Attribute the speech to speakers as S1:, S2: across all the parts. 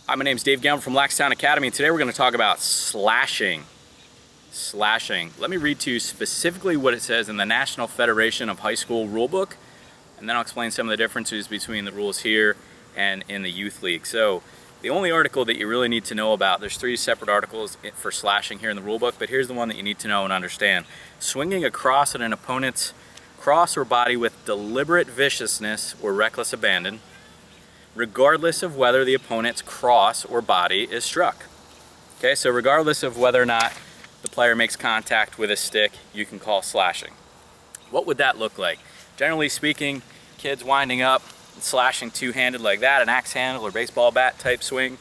S1: Hi, my name is Dave Gamble from Laxtown Academy, and today we're going to talk about slashing. Slashing. Let me read to you specifically what it says in the National Federation of High School Rulebook, and then I'll explain some of the differences between the rules here and in the youth league. So the only article that you really need to know about, there's 3 separate articles for slashing here in the rulebook, but here's the one that you need to know and understand. Swinging across at an opponent's cross or body with deliberate viciousness or reckless abandon, regardless of whether the opponent's cross or body is struck. Okay, so regardless of whether or not the player makes contact with a stick, you can call slashing. What would that look like? Generally speaking, kids winding up and slashing two-handed like that, an axe handle or baseball bat type swing.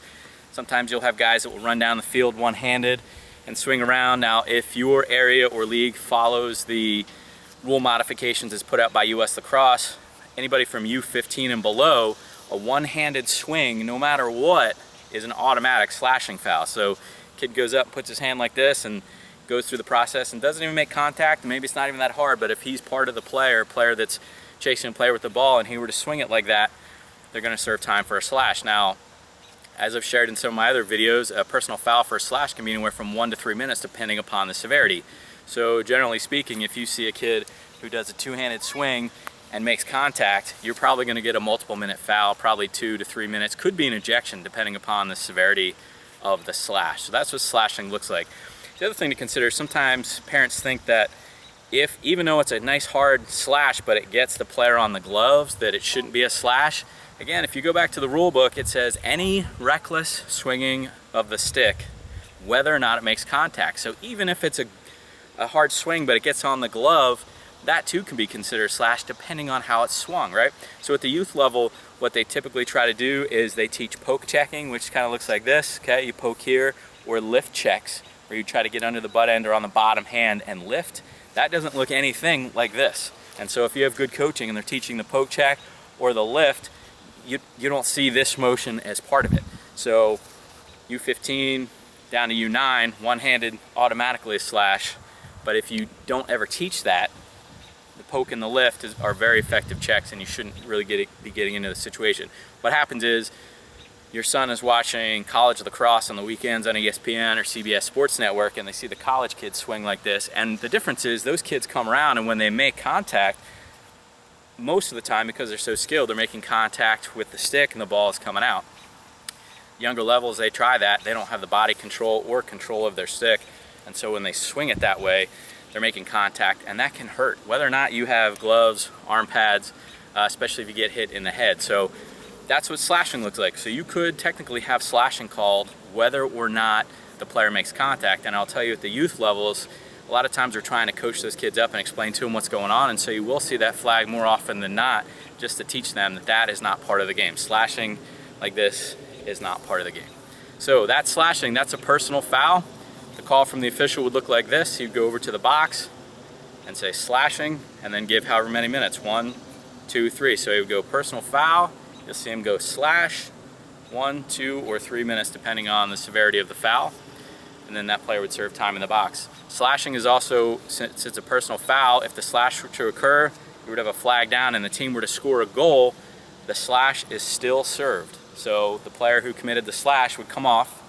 S1: Sometimes you'll have guys that will run down the field one-handed and swing around. Now, if your area or league follows the rule modifications as put out by US Lacrosse, anybody from U15 and below, a one-handed swing, no matter what, is an automatic slashing foul. So kid goes up, puts his hand like this, and goes through the process and doesn't even make contact. Maybe it's not even that hard, but if he's part of the player that's chasing a player with the ball and he were to swing it like that, they're going to serve time for a slash. Now, as I've shared in some of my other videos, a personal foul for a slash can be anywhere from 1 to 3 minutes depending upon the severity. So generally speaking, if you see a kid who does a two-handed swing and makes contact, you're probably going to get a multiple minute foul, probably 2 to 3 minutes. Could be an ejection depending upon the severity of the slash. So that's what slashing looks like. The other thing to consider, sometimes parents think that even though it's a nice hard slash but it gets the player on the gloves, that it shouldn't be a slash. Again, if you go back to the rule book, it says any reckless swinging of the stick, whether or not it makes contact. So even if it's a hard swing but it gets on the glove, that too can be considered slash depending on how it's swung, right? So at the youth level, what they typically try to do is they teach poke checking, which kind of looks like this, okay? You poke here, or lift checks, where you try to get under the butt end or on the bottom hand and lift. That doesn't look anything like this. And so if you have good coaching and they're teaching the poke check or the lift, you don't see this motion as part of it. So U15 down to U9, one-handed automatically is slash, but if you don't ever teach that, the poke and the lift are very effective checks, and you shouldn't really be getting into the situation. What happens is your son is watching college lacrosse on the weekends on ESPN or CBS Sports Network, and they see the college kids swing like this, and the difference is those kids come around, and when they make contact, most of the time, because they're so skilled, they're making contact with the stick and the ball is coming out. Younger levels, they try that. They don't have the body control or control of their stick, and so when they swing it that way, they're making contact, and that can hurt, whether or not you have gloves, arm pads, especially if you get hit in the head. So that's what slashing looks like. So you could technically have slashing called whether or not the player makes contact. And I'll tell you, at the youth levels, a lot of times we're trying to coach those kids up and explain to them what's going on, and so you will see that flag more often than not, just to teach them that that is not part of the game. Slashing like this is not part of the game. So that's slashing. That's a personal foul. The call from the official would look like this. You'd go over to the box and say slashing, and then give however many minutes, 1, 2, 3. So he would go personal foul. You'll see him go slash, 1, 2, or 3 minutes depending on the severity of the foul, and then that player would serve time in the box. Slashing is also, since it's a personal foul, if the slash were to occur, you would have a flag down and the team were to score a goal, the slash is still served. So the player who committed the slash would come off,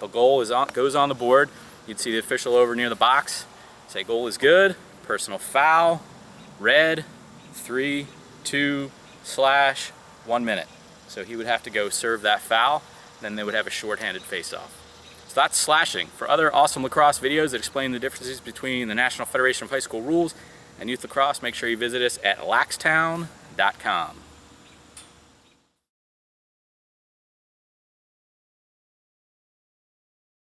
S1: the goal goes on the board. You'd see the official over near the box, say goal is good, personal foul, red, 3, 2, slash, 1 minute. So he would have to go serve that foul, then they would have a shorthanded face-off. So that's slashing. For other awesome lacrosse videos that explain the differences between the National Federation of High School Rules and Youth Lacrosse, make sure you visit us at laxtown.com.